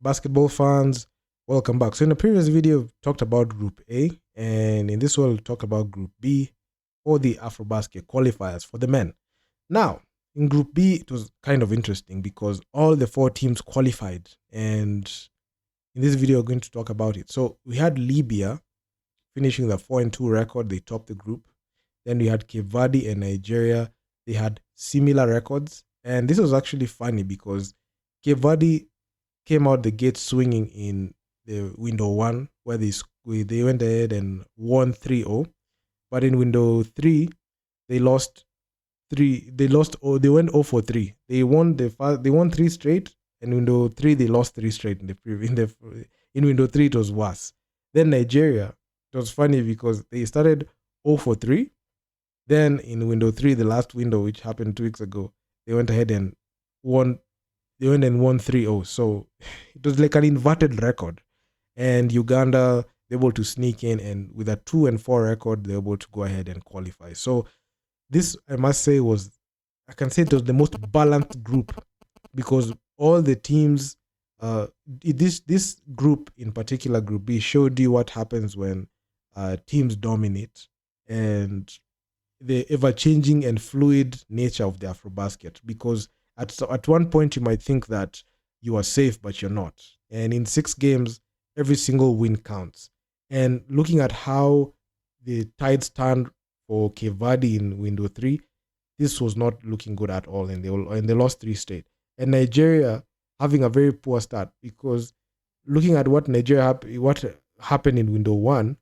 Basketball fans, welcome back. So in the previous video, we talked about Group A, and in this one, we'll talk about Group B for the Afrobasket qualifiers for the men. Now, in Group B, it was kind of interesting because all the four teams qualified, and in this video, we're going to talk about it. So we had Libya finishing the 4-2 record; they topped the group. Then we had Cape Verde and Nigeria; they had similar records, and this was actually funny because Cape Verde came out the gate swinging in the window one, where they went ahead and won 3-0. But in window three, they lost three. They went 0 for 3. They won three straight, and window three they lost three straight. In window three it was worse. Then Nigeria, it was funny because they started 0 for 3. Then in window three, the last window, which happened 2 weeks ago, they went ahead and won they went and won 3-0. So it was like an inverted record. And Uganda, they were able to sneak in, and with a 2-4 record, they were able to go ahead and qualify. So this, I must say, I can say it was the most balanced group because all the teams, this group in particular, Group B, showed you what happens when teams dominate and the ever-changing and fluid nature of the Afrobasket, because at one point you might think that you are safe, but you're not. And in 6 games, every single win counts. And looking at how the tides turned for Cape Verde in window 3, this was not looking good at all, and they lost 3 straight. And Nigeria having a very poor start, because looking at what happened in window 1,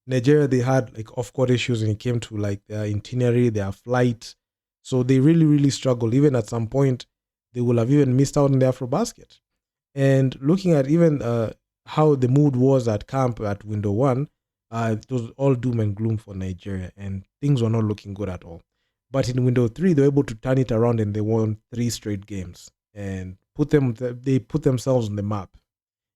Nigeria, they had like off-court issues when it came to like their itinerary, their flight. So they really, really struggled. Even at some point, they will have even missed out on the Afrobasket. And looking at even how the mood was at camp at window 1, it was all doom and gloom for Nigeria, and things were not looking good at all. But in window 3, they were able to turn it around, and they won 3 straight games and they put themselves on the map.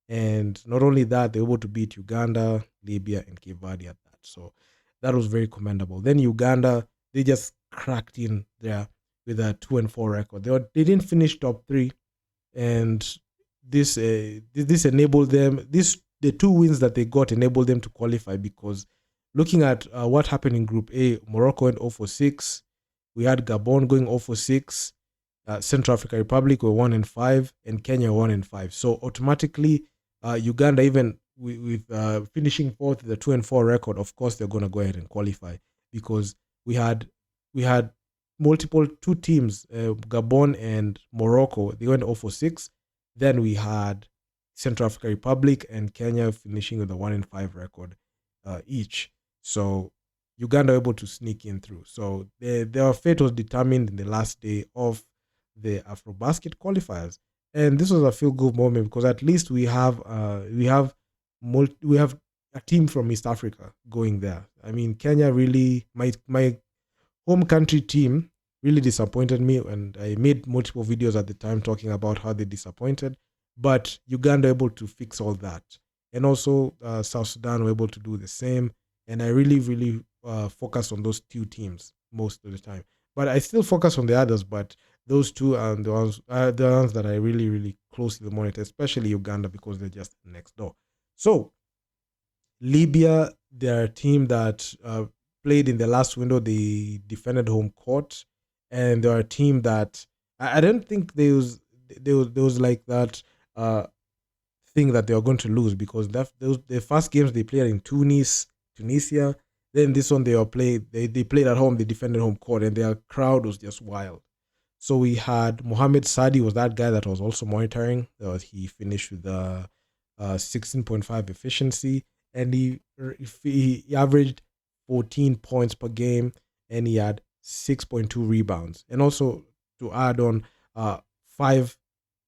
And not only that, they were able to beat Uganda, Libya, and Cape Verde at that. So that was very commendable. Then Uganda, they just cracked in there with a 2-4 record. They didn't finish top 3, and this enabled them. The 2 wins that they got enabled them to qualify, because looking at what happened in Group A, Morocco went 0 for 6. We had Gabon going 0 for 6. Central African Republic were 1-5, and Kenya 1-5. So automatically, Uganda, even with finishing fourth with a 2-4 record, of course they're going to go ahead and qualify, because we had multiple 2 teams, Gabon and Morocco. They went 0 for 6. Then we had Central African Republic and Kenya finishing with a 1-5 record each. So Uganda were able to sneak in through. So their fate was determined in the last day of the Afrobasket qualifiers. And this was a feel-good moment, because at least we have a team from East Africa going there. I mean, Kenya really, my home country team really disappointed me, and I made multiple videos at the time talking about how they disappointed. But Uganda able to fix all that, and also South Sudan were able to do the same. And I really, really focus on those 2 teams most of the time. But I still focus on the others, but those 2 are the ones that I really, really closely monitor, especially Uganda, because they're just next door. So Libya, they're a team that played in the last window. They defended home court, and they're a team that I don't think there was like that thing that they were going to lose, because the first games they played in Tunisia. Then this one they played at home. They defended home court, and their crowd was just wild. So we had Mohamed Sadi, was that guy that was also monitoring. He finished with a 16.5 efficiency, and he averaged 14 points per game, and he had 6.2 rebounds, and also to add on 5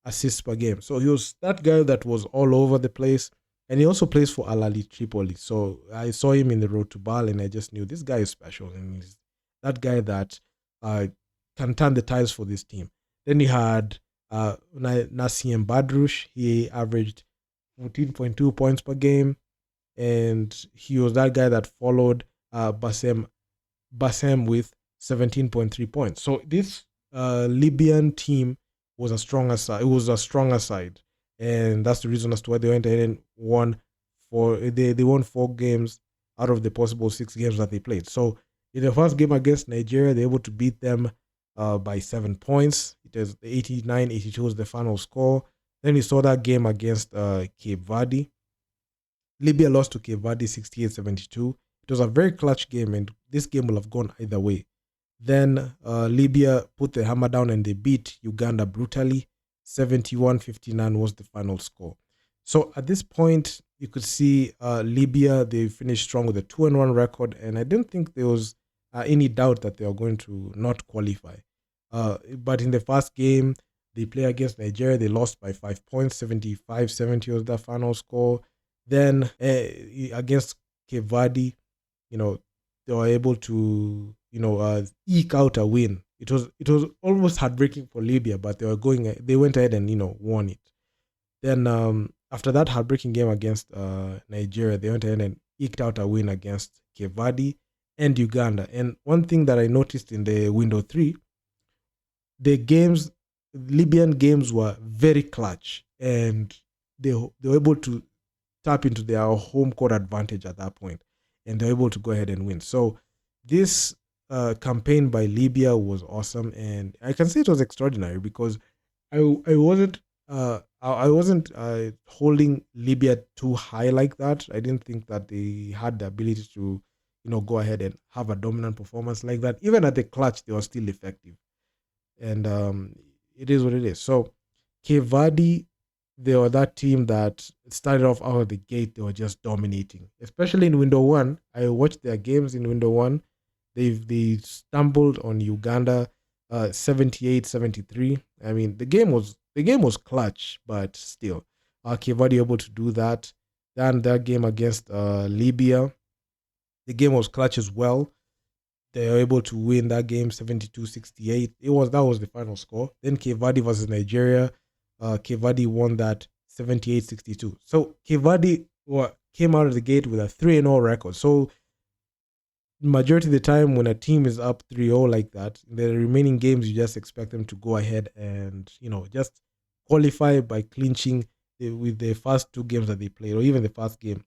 assists per game. So he was that guy that was all over the place. And he also plays for Al Ahly Tripoli. So I saw him in the road to Bal, and I just knew this guy is special. And he's that guy that can turn the tides for this team. Then he had Nassim Badrush. He averaged 14.2 points per game. And he was that guy that followed Bassem with 17.3 points. So this Libyan team was a stronger side. It was a stronger side. and that's the reason as to why they went ahead and won they won 4 games out of the possible 6 games that they played. So in the first game against Nigeria, they were able to beat them by 7 points. It was 89-82 was the final score. Then we saw that game against Cape Verde. Libya lost to Cape Verde 68-72. It was a very clutch game, and this game will have gone either way. Then Libya put the hammer down and they beat Uganda brutally. 71-59 was the final score. So at this point, you could see Libya, they finished strong with a 2-1 record, and I didn't think there was any doubt that they are going to not qualify. But in the first game, they play against Nigeria, they lost by 5 points, 75-70 was the final score. Then against Cape Verde, they were able to eke out a win. It was almost heartbreaking for Libya, but they went ahead and won it. Then after that heartbreaking game against Nigeria, they went ahead and eked out a win against Cape Verde and Uganda. And one thing that I noticed in the window 3, Libyan games were very clutch, and they were able to tap into their home court advantage at that point, and they're able to go ahead and win. So this campaign by Libya was awesome, and I can say it was extraordinary because I wasn't holding Libya too high like that. I didn't think that they had the ability to go ahead and have a dominant performance like that. Even at the clutch, they were still effective, and it is what it is. So Cape Verde, they were that team that started off out of the gate. They were just dominating, especially in window 1. I watched their games in window 1. They stumbled on Uganda 78-73. I mean, the game was clutch, but still, Cape Verde able to do that. Then that game against Libya, the game was clutch as well. They were able to win that game 72-68. That was the final score. Then Cape Verde versus Nigeria. Cape Verde won that 78-62. So Cape Verde came out of the gate with a 3-0 record. So majority of the time when a team is up 3-0 like that, in the remaining games you just expect them to go ahead and just qualify by clinching with the first 2 games that they played, or even the first game.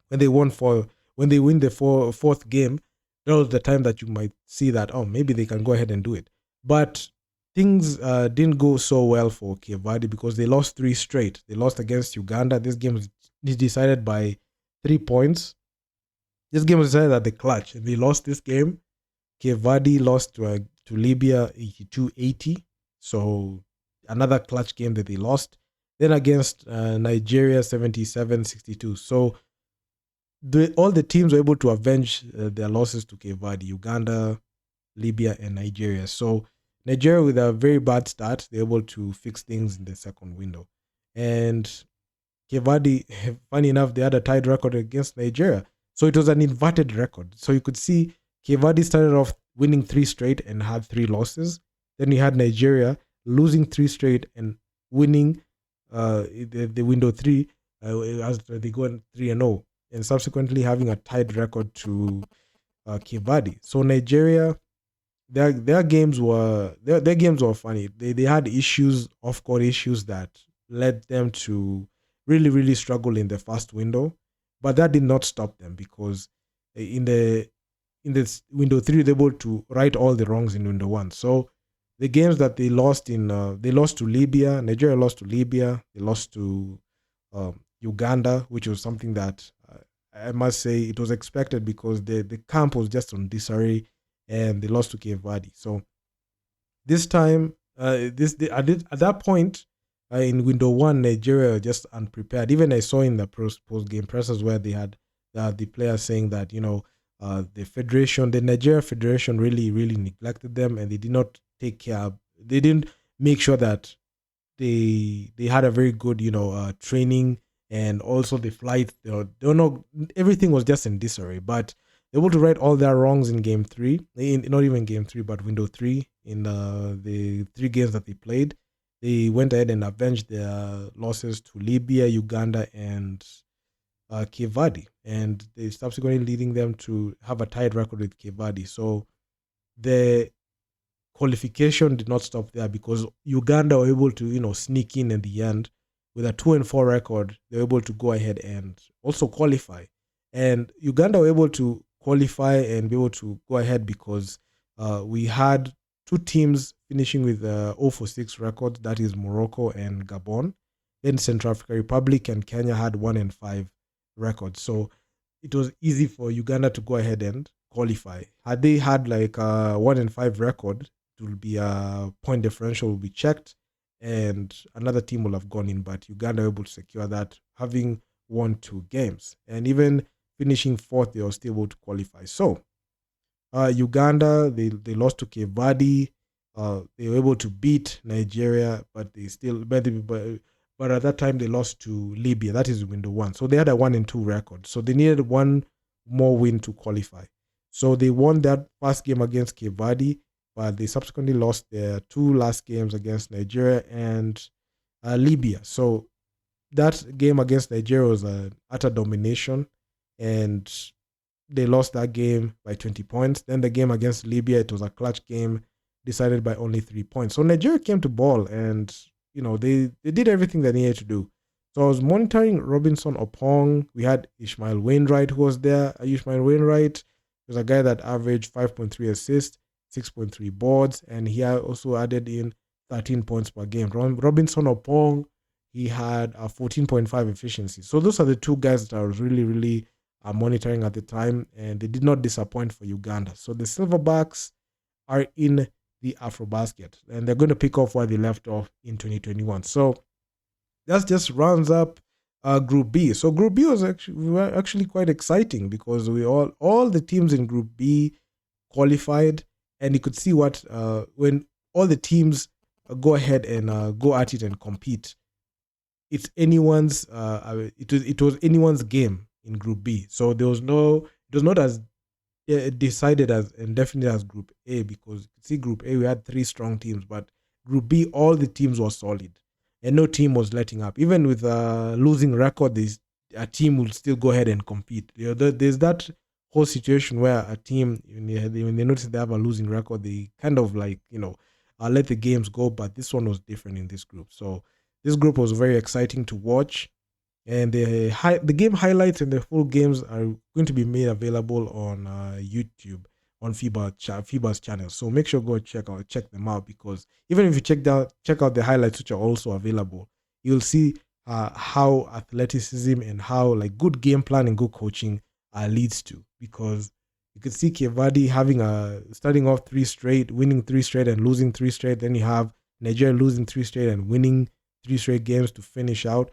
When they win the fourth game, that was the time that you might see that, oh, maybe they can go ahead and do it. But things didn't go so well for Cape Verde because they lost 3 straight. They lost against Uganda. This game was decided by 3 points. This game was decided at the clutch, and they lost this game. Cape Verde lost to Libya 82-80. So another clutch game that they lost. Then against Nigeria 77-62. So all the teams were able to avenge their losses to Cape Verde, Uganda, Libya, and Nigeria. So Nigeria, with a very bad start, they're able to fix things in the second window. And Cape Verde, funny enough, they had a tied record against Nigeria. So it was an inverted record. So you could see Cape Verde started off winning 3 straight and had 3 losses. Then you had Nigeria losing 3 straight and winning the window 3 as they go 3-0. And subsequently having a tied record to Cape Verde. So Nigeria, their games were funny. They had issues, off-court issues, that led them to really, really struggle in the first window. But that did not stop them, because in this window 3, they were able to right all the wrongs in window 1. So the games that they lost they lost to Libya. Nigeria lost to Libya. They lost to Uganda, which was something that I must say it was expected, because the camp was just on disarray, and they lost to Cape Verde. So this time, at that point in window 1, Nigeria were just unprepared. Even I saw in the post-game presses where they had the players saying that the Nigeria Federation really, really neglected them, and they did not take care. They didn't make sure that they had a very good training, and also the flight. Everything was just in disarray. But they were able to right all their wrongs in game 3, not even game 3, but window 3, in the 3 games that they played. They went ahead and avenged their losses to Libya, Uganda, and Cape Verde, and they subsequently leading them to have a tied record with Cape Verde. So the qualification did not stop there, because Uganda were able to sneak in the end, with a 2-4 record, they were able to go ahead and also qualify. And Uganda were able to qualify and be able to go ahead because we had two teams finishing with 0-6 records, that is Morocco and Gabon. Then Central African Republic and Kenya had 1-5 records. So it was easy for Uganda to go ahead and qualify. Had they had like a 1-5 record, it will be a point differential will be checked and another team will have gone in, but Uganda were able to secure that, having won 2 games. And even finishing fourth, they were still able to qualify. So Uganda, they lost to Cape Verde. They were able to beat Nigeria, but they still but at that time they lost to Libya. That is window 1. So they had a 1-2 record. So they needed one more win to qualify. So they won that first game against Cape Verde, but they subsequently lost their 2 last games against Nigeria and Libya. So that game against Nigeria was an utter domination, and they lost that game by 20 points. Then the game against Libya, it was a clutch game decided by only 3 points. So Nigeria came to ball and, they did everything they needed to do. So I was monitoring Robinson Opong. We had Ishmael Wainwright who was there. Ishmael Wainwright was a guy that averaged 5.3 assists, 6.3 boards, and he also added in 13 points per game. Robinson Opong, he had a 14.5 efficiency. So those are the 2 guys that I was really, really monitoring at the time, and they did not disappoint for Uganda. So the Silverbacks are in the Afrobasket, and they're going to pick off where they left off in 2021. So that just rounds up Group B. So Group B was actually quite exciting because all the teams in Group B qualified, and you could see what when all the teams go ahead and go at it and compete. It's anyone's. It was anyone's game in Group B. So it was not as decided as and definitely as Group A, because see Group A we had 3 strong teams, but Group B all the teams were solid and no team was letting up. Even with a losing record, a team will still go ahead and compete. There's that whole situation where a team, when they notice they have a losing record, they kind of like let the games go. But this one was different in this group. So this group was very exciting to watch. And the game highlights and the full games are going to be made available on YouTube on Fiba's channel. So make sure go check them out, because even if you check out the highlights which are also available, you'll see how athleticism and how like good game plan and good coaching leads to. Because you could see Cape Verde starting off 3 straight, winning 3 straight and losing 3 straight. Then you have Nigeria losing 3 straight and winning 3 straight games to finish out.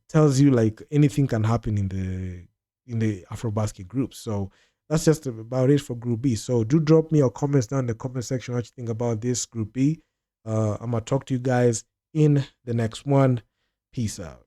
Tells you like anything can happen in the Afrobasket group. So that's just about it for Group B. So do drop me your comments down in the comment section what you think about this Group B. I'm gonna talk to you guys in the next one. Peace out.